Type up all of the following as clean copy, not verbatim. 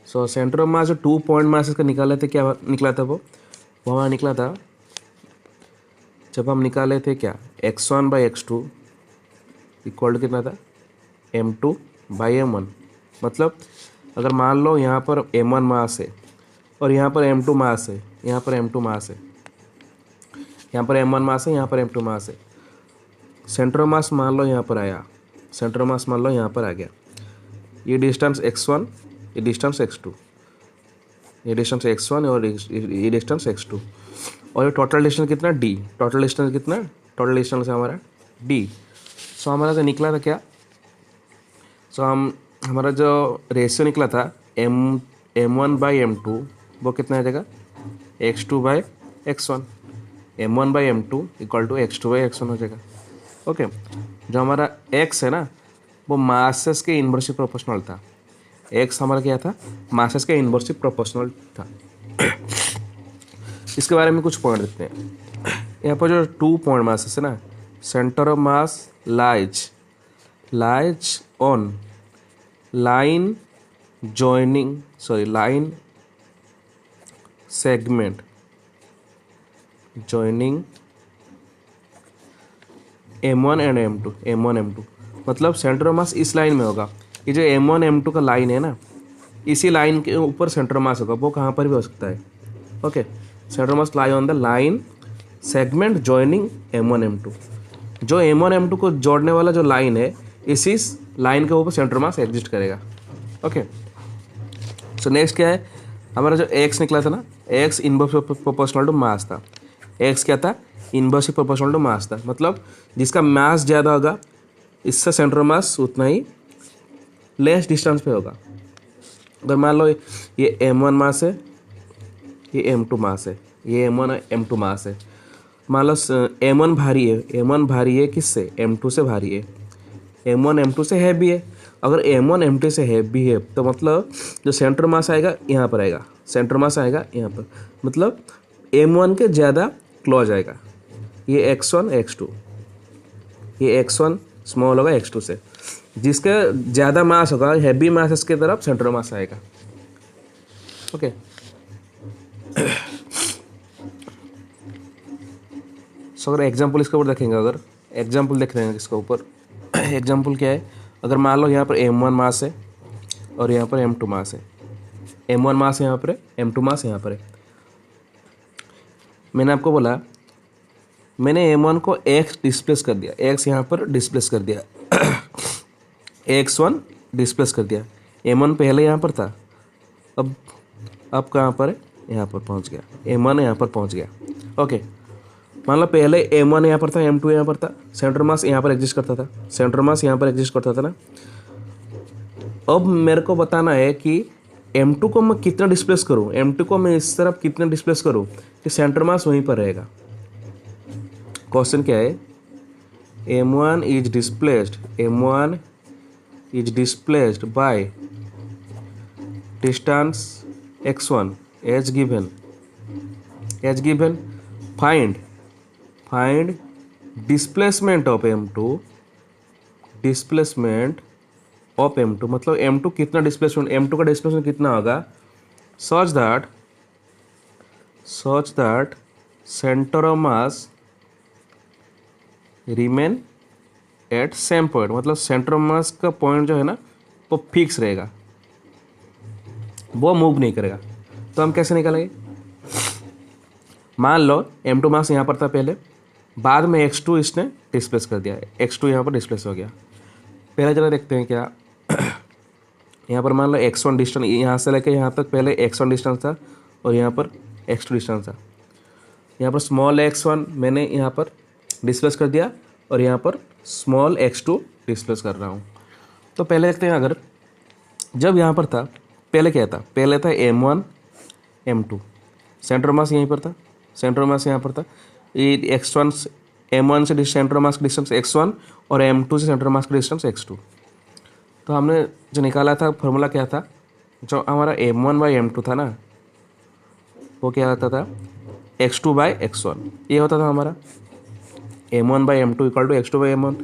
So centre of mass जो 2 point masses का निकाले थे, क्या निकला था वो हमारा निकला था जब हम निकाले थे क्या x1/x2 इक्वल टू कितना था m2/m1। मतलब अगर मान लो यहाँ पर m1 मास है और यहाँ पर m2 मास है, यहाँ पर m2 मास है, यहाँ पर m1 मास है, यहाँ पर m2 मास है। सेंटर ऑफ मास मान लो यहाँ पर आया, सेंटर ऑफ मास मान लो यहाँ पर आ गया। ये डिस्टेंस x1, ये डिस्टेंस x2, ये डिस्टेंस x1 और ये डिस्टेंस x2, और ये टोटल डिस्टेंस कितना d, टोटल डिस्टेंस कितना, टोटल डिस्टेंस हमारा d। सो हमारा जो निकला था क्या, सो हमारा जो रेशियो निकला था m1/m2 वो कितना आ जाएगा x2/x1, m1/m2 equal to x2/x1 हो जाएगा। ओके, जो हमारा x है ना वो मासेस के इन्वर्सली प्रोपोर्शनल था। x हमारा क्या था, मासेस के इन्वर्सली प्रोपोर्शनल था। इसके बारे में कुछ पॉइंट देखते हैं। यहाँ पर जो 2 पॉइंट मासेस है ना, centre of mass lies on line segment joining m1 and m2। मतलब सेंटर ऑफ मास इस लाइन में होगा। ये जो m1 m2 का लाइन है ना, इसी लाइन के ऊपर सेंटर ऑफ मास होगा। वो कहाँ पर भी हो सकता है। Okay, centre of mass lie on the line segment joining m1 m2। जो m1 m2 को जोड़ने वाला जो लाइन है, इसी लाइन के ऊपर सेंटर मास एग्जिस्ट करेगा। ओके, सो नेक्स्ट क्या है, हमारा जो x निकला था ना, x inversely proportional to mass था। x क्या था, इनवर्सली प्रोपोर्शनल टू मास था। मतलब जिसका मास ज़्यादा होगा इससे सेंटर मास उतना ही लेस डिस्टेंस पे होगा। अगर मान लो ये m1 मास है, ये m2 मास है, ये m1 m2 मास है। मान लो m1 भारी है, m1 भारी है किससे, m2 से भारी है। m1 m2 से हैवी है। अगर m1 m2 से हैवी है तो मतलब जो सेंटर मास आएगा यहाँ पर आएगा, सेंटर मास आएगा यहाँ पर, मतलब m1 के ज़्यादा क्लोज आएगा। ये x1 x2, ये x1 स्मॉल होगा x2 से। जिसका ज़्यादा मास होगा, हैवी मास इसके तरफ सेंटर मास आएगा। ओके, सो अगर एग्जाम्पल इसके ऊपर देखेंगे, अगर एग्जाम्पल देख रहे हैं इसके ऊपर, एग्जाम्पल क्या है, अगर मान लो यहाँ पर m1 मास है और यहाँ पर m2 मास है, m1 मास यहाँ पर है, m2 मास यहाँ पर है। मैंने आपको बोला, मैंने m1 को x डिस्प्लेस कर दिया, x यहाँ पर डिस्प्लेस कर दिया, x1 डिस्प्लेस कर दिया। m1 पहले यहाँ पर था, अब कहाँ पर है, यहाँ पर पहुँच गया, m1 यहाँ पर पहुँच गया। ओके, मान लो पहले m1 यहाँ पर था, m2 यहाँ पर था, सेंटर मास यहाँ पर एग्जिस्ट करता था, सेंटर मास यहाँ पर एग्जिस्ट करता था ना। अब मेरे को बताना है कि m2 को मैं कितना डिस्प्लेस करूँ, m2 को मैं इस तरफ कितना डिस्प्लेस करूँ कि सेंटर मास वहीं पर रहेगा। क्वेश्चन क्या है, m1 is displaced by distance x1 as given, find displacement of m2, मतलब m2 कितना डिस्प्लेसमेंट, m2 का डिस्प्लेसमेंट कितना होगा, such that centre of mass remain at same point. मतलब सेंटर ऑफ मास का पॉइंट जो है ना वो फिक्स रहेगा, वो मूव नहीं करेगा। तो हम कैसे निकालेंगे, मान लो m2 मास यहाँ पर था पहले, बाद में x2 इसने डिस्प्लेस कर दिया, x2 यहाँ पर डिस्प्लेस हो गया। पहले जरा देखते हैं क्या, यहाँ पर मान लो x1 डिस्टेंस, यहाँ से लेकर यहाँ तक पहले x1 डिस्टेंस था और यहाँ पर x2 डिस्टेंस था। यहाँ पर स्मॉल x1 मैंने यहाँ पर डिस्प्लेस कर दिया और यहाँ पर स्मॉल x2 डिस्प्लेस कर रहा हूँ। तो पहले देखते हैं, अगर जब यहाँ पर था पहले क्या था, पहले था m1 m2, सेंटर मास यहीं पर था, सेंटर मास यहाँ पर था। ये x1 m1 से सेंटर मास का डिस्टेंस x1 और m2 से सेंटर मास का डिस्टेंस x2। तो हमने जो निकाला था फॉर्मूला क्या था, जो हमारा m1/m2 था ना, वो क्या होता था x2/x1। ये होता था हमारा m1/m2 equal to x2/m1,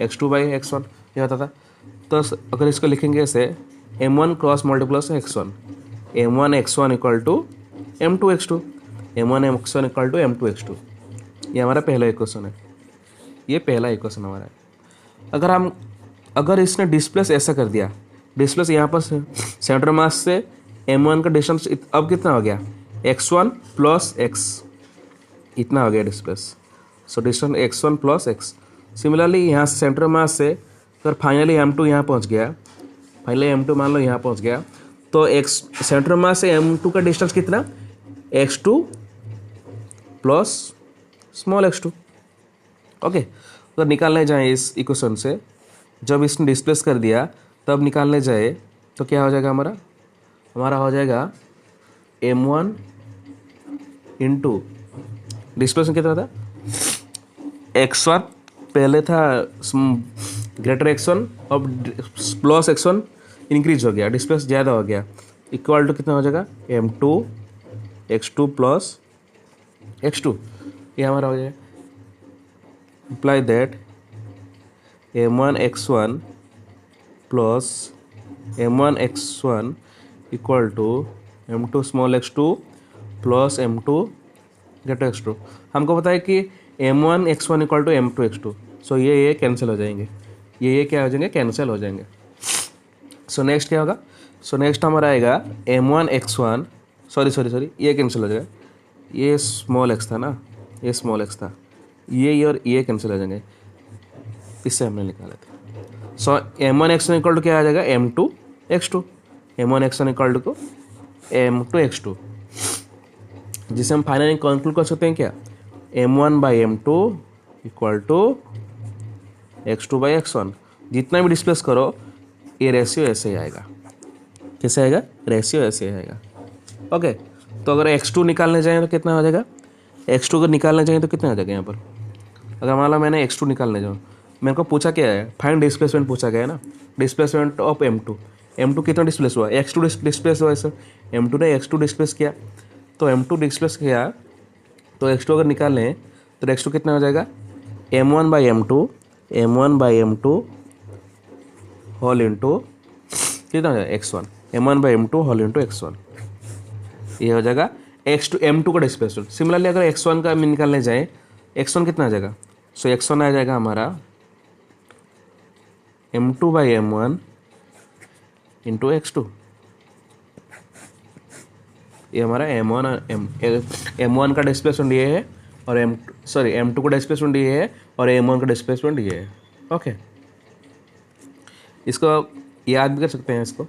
x2/x1 ये होता था। तो अगर इसको लिखेंगे ऐसे m1 cross multiply x1, m1x1 equal to m2x2, m1x1 equal to m2x2। ये हमारा पहला इक्वेशन है, ये पहला इक्वेशन हमारा है। अगर इसने डिस्प्लेस ऐसा कर दिया, डिस्प्लेस यहाँ पर सेंटर मास से m1 का डिस्टेंस अब कितना हो गया, x1 प्लस x, इतना हो गया displace. So distance x1 plus x। Similarly यहाँ से सेंटर मास से अगर फाइनली m2 यहाँ पहुँच गया, फाइनली m2 मान लो यहाँ पहुँच गया, तो x सेंटर मास से m2 का डिस्टेंस कितना, x2 plus small x2। Okay, अगर निकालने जाए इस इक्वेशन से, जब इसने डिस्प्लेस कर दिया तब निकालने जाए तो क्या हो जाएगा हमारा हो जाएगा m1 इंटू डिस्प्लेसमेंट कितना था, x1 पहले था ग्रेटर x1, अब प्लस x1 इंक्रीज हो गया, डिस्प्लेस ज़्यादा हो गया, इक्वल टू कितना हो जाएगा m2 x2 प्लस x2। ये हमारा हो जाएगा, imply that m1 x1 plus m1 x1 equal to m2 small x2 plus m2 greater x2। हमको पता है कि m1 x1 equal to m2 x2। सो ये कैंसिल हो जाएंगे, ये क्या हो जाएंगे, कैंसिल हो जाएंगे। सो नेक्स्ट क्या होगा, सो नेक्स्ट हमारा आएगा m1 x1, सॉरी ये कैंसिल हो जाएगा, ये स्मॉल x था ना, ये स्मॉल x था, ये और ये कैंसिल हो जाएंगे, इससे हमने निकाले थे। सो m1 x1 इक्वल टू क्या आ जाएगा, m2 x2, m1 x1 equal to m2 x2, जिसे हम फाइनली कंक्लूड कर सकते हैं क्या, m1 by m2 equal to x2 by x1। जितना भी डिस्प्लेस करो ये रेशियो ऐसे ही आएगा, कैसे आएगा, रेशियो ऐसे ही आएगा। ओके, तो अगर x2 निकालने जाएँ तो कितना हो जाएगा, x2 अगर निकालने जाएँ तो कितना हो जाएगा यहाँ पर, अगर मान लो मैंने x2 निकालने जाऊँ, मेरे को पूछा क्या है, फाइंड डिस्प्लेसमेंट पूछा गया है ना, डिस्प्लेसमेंट ऑफ m2 कितना डिस्प्लेस हुआ, x2 डिस्प्लेस हुआ है सर, m2 ने x2 डिस्प्लेस किया, तो m2 डिस्प्लेस किया, तो x2 अगर निकालें तो x2 कितना हो जाएगा, m1 by m2 whole into कितना हो जाएगा x1, m1 by m2 whole into x1। ये हो जाएगा m2 का डिस्प्लेसमेंट। सिमिलरली अगर x1 का निकालने जाए, x1 कितना आ जाएगा, सो x1 आ जाएगा हमारा m2 by m1 into x2। ये हमारा m1 का डिस्प्लेसमेंट ये है, और m2 का डिस्प्लेसमेंट ये है, और m1 का डिस्प्लेसमेंट ये है। ओके, इसको याद भी कर सकते हैं इसको।